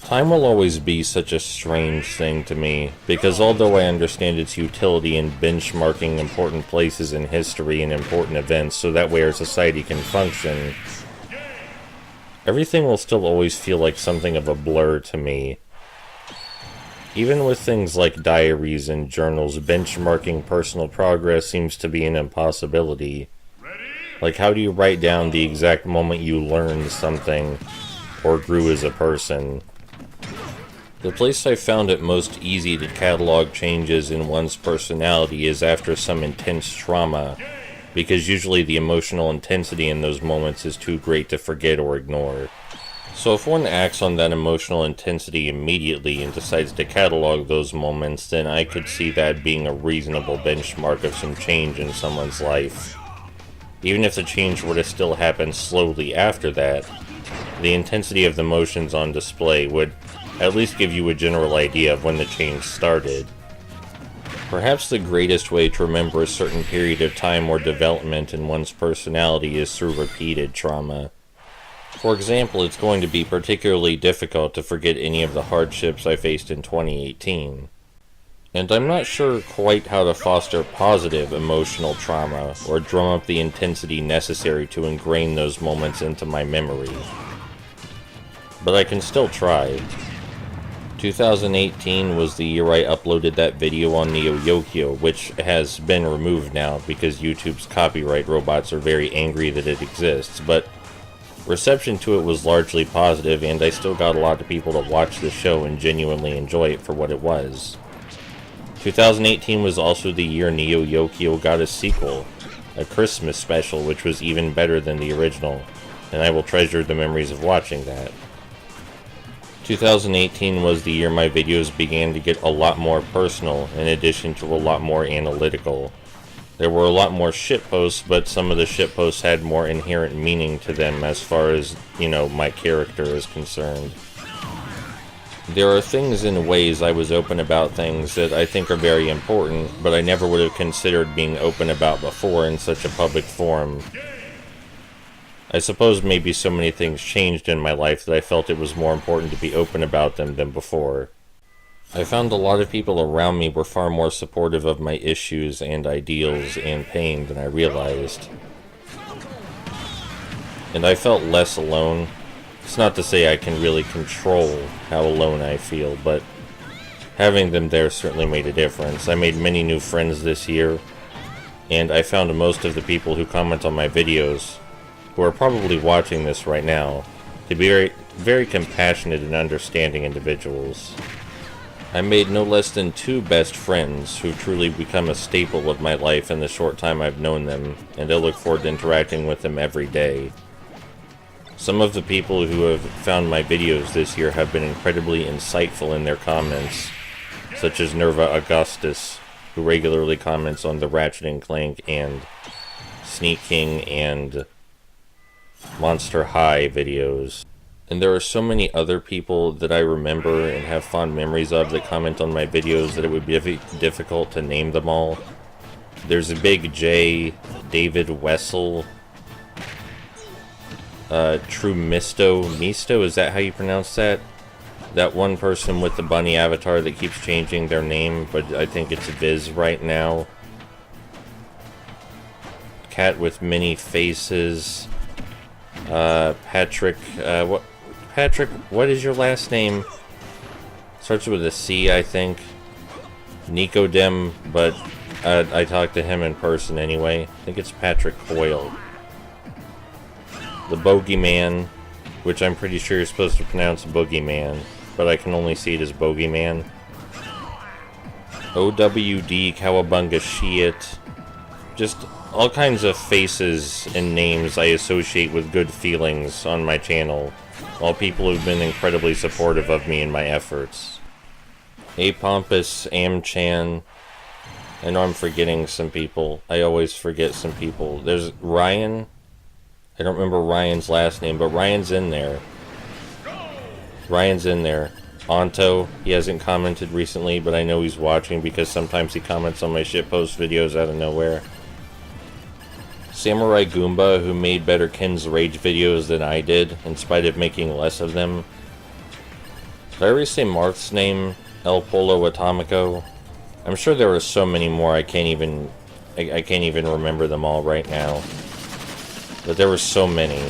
Time will always be such a strange thing to me, because although I understand its utility in benchmarking important places in history and important events so that way our society can function, everything will still always feel like something of a blur to me. Even with things like diaries and journals, benchmarking personal progress seems to be an impossibility. Like, how do you write down the exact moment you learned something or grew as a person? The place I found it most easy to catalog changes in one's personality is after some intense trauma, because usually the emotional intensity in those moments is too great to forget or ignore. So if one acts on that emotional intensity immediately and decides to catalog those moments, then I could see that being a reasonable benchmark of some change in someone's life. Even if the change were to still happen slowly after that, the intensity of the emotions on display would at least give you a general idea of when the change started. Perhaps the greatest way to remember a certain period of time or development in one's personality is through repeated trauma. For example, it's going to be particularly difficult to forget any of the hardships I faced in 2018. And I'm not sure quite how to foster positive emotional trauma or drum up the intensity necessary to ingrain those moments into my memory. But I can still try. 2018 was the year I uploaded that video on Neo Yokio, which has been removed now because YouTube's copyright robots are very angry that it exists, but reception to it was largely positive, and I still got a lot of people to watch the show and genuinely enjoy it for what it was. 2018 was also the year Neo Yokio got a sequel, a Christmas special, which was even better than the original, and I will treasure the memories of watching that. 2018 was the year my videos began to get a lot more personal, in addition to a lot more analytical. There were a lot more shitposts, but some of the shitposts had more inherent meaning to them as far as, my character is concerned. There are things and ways I was open about things that I think are very important, but I never would have considered being open about before in such a public forum. I suppose maybe so many things changed in my life that I felt it was more important to be open about them than before. I found a lot of people around me were far more supportive of my issues and ideals and pain than I realized. And I felt less alone. It's not to say I can really control how alone I feel, but having them there certainly made a difference. I made many new friends this year, and I found most of the people who comment on my videos, who are probably watching this right now, to be very, very compassionate and understanding individuals. I made no less than 2 best friends who've truly become a staple of my life in the short time I've known them, and I look forward to interacting with them every day. Some of the people who have found my videos this year have been incredibly insightful in their comments, such as Nerva Augustus, who regularly comments on the Ratchet & Clank and Sneak King and Monster High videos. And there are so many other people that I remember and have fond memories of that comment on my videos that it would be difficult to name them all. There's a Big J, David Wessel, True Misto, is that how you pronounce that? That one person with the bunny avatar that keeps changing their name, but I think it's Viz right now. Cat with many faces. Patrick, what is your last name? Starts with a C, I think. Nicodem, but I talked to him in person anyway. I think it's Patrick Hoyle. The Bogeyman, which I'm pretty sure you're supposed to pronounce Boogeyman, but I can only see it as Bogeyman. OWD, Cowabunga Shit. Just all kinds of faces and names I associate with good feelings on my channel, all people who've been incredibly supportive of me and my efforts. Pompous, Amchan. I know I'm forgetting some people. I always forget some people. There's Ryan. I don't remember Ryan's last name, but Ryan's in there. Anto, he hasn't commented recently, but I know he's watching because sometimes he comments on my shitpost videos out of nowhere. Samurai Goomba, who made better Ken's Rage videos than I did, in spite of making less of them. Did I already say Marth's name? El Polo Atomico? I'm sure there are so many more I can't even remember them all right now. But there were so many.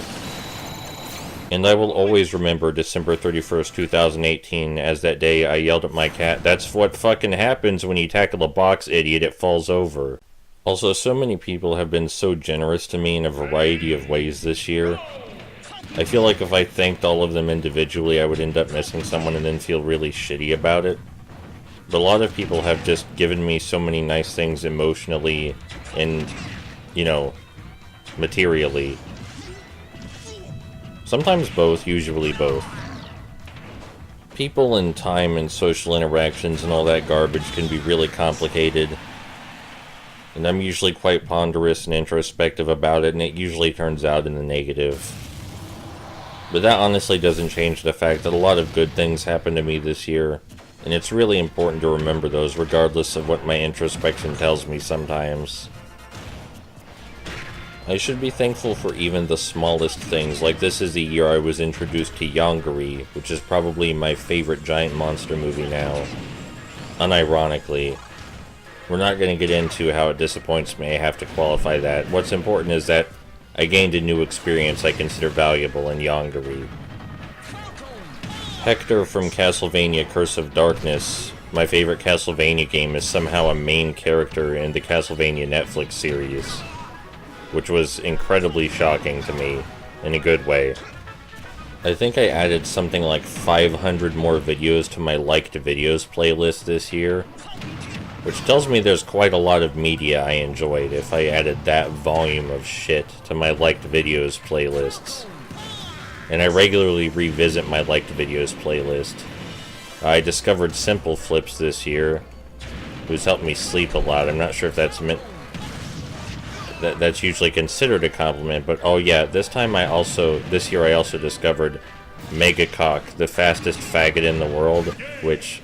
And I will always remember December 31st, 2018 as that day I yelled at my cat, "That's what fucking happens when you tackle a box, idiot, it falls over." Also, so many people have been so generous to me in a variety of ways this year. I feel like if I thanked all of them individually, I would end up missing someone and then feel really shitty about it. But a lot of people have just given me so many nice things emotionally and, you know, materially. Sometimes both, usually both. People and time and social interactions and all that garbage can be really complicated. And I'm usually quite ponderous and introspective about it, and it usually turns out in the negative. But that honestly doesn't change the fact that a lot of good things happened to me this year, and it's really important to remember those regardless of what my introspection tells me sometimes. I should be thankful for even the smallest things, like this is the year I was introduced to Yongary, which is probably my favorite giant monster movie now. Unironically. We're not going to get into how it disappoints me, I have to qualify that. What's important is that I gained a new experience I consider valuable in Yongary. Hector from Castlevania Curse of Darkness, my favorite Castlevania game, is somehow a main character in the Castlevania Netflix series, which was incredibly shocking to me, in a good way. I think I added something like 500 more videos to my liked videos playlist this year, which tells me there's quite a lot of media I enjoyed if I added that volume of shit to my liked videos playlists. And I regularly revisit my liked videos playlist. I discovered Simple Flips this year, who's helped me sleep a lot. I'm not sure if that's meant... That's usually considered a compliment, but oh yeah, this year I also discovered Megacock, the fastest faggot in the world, which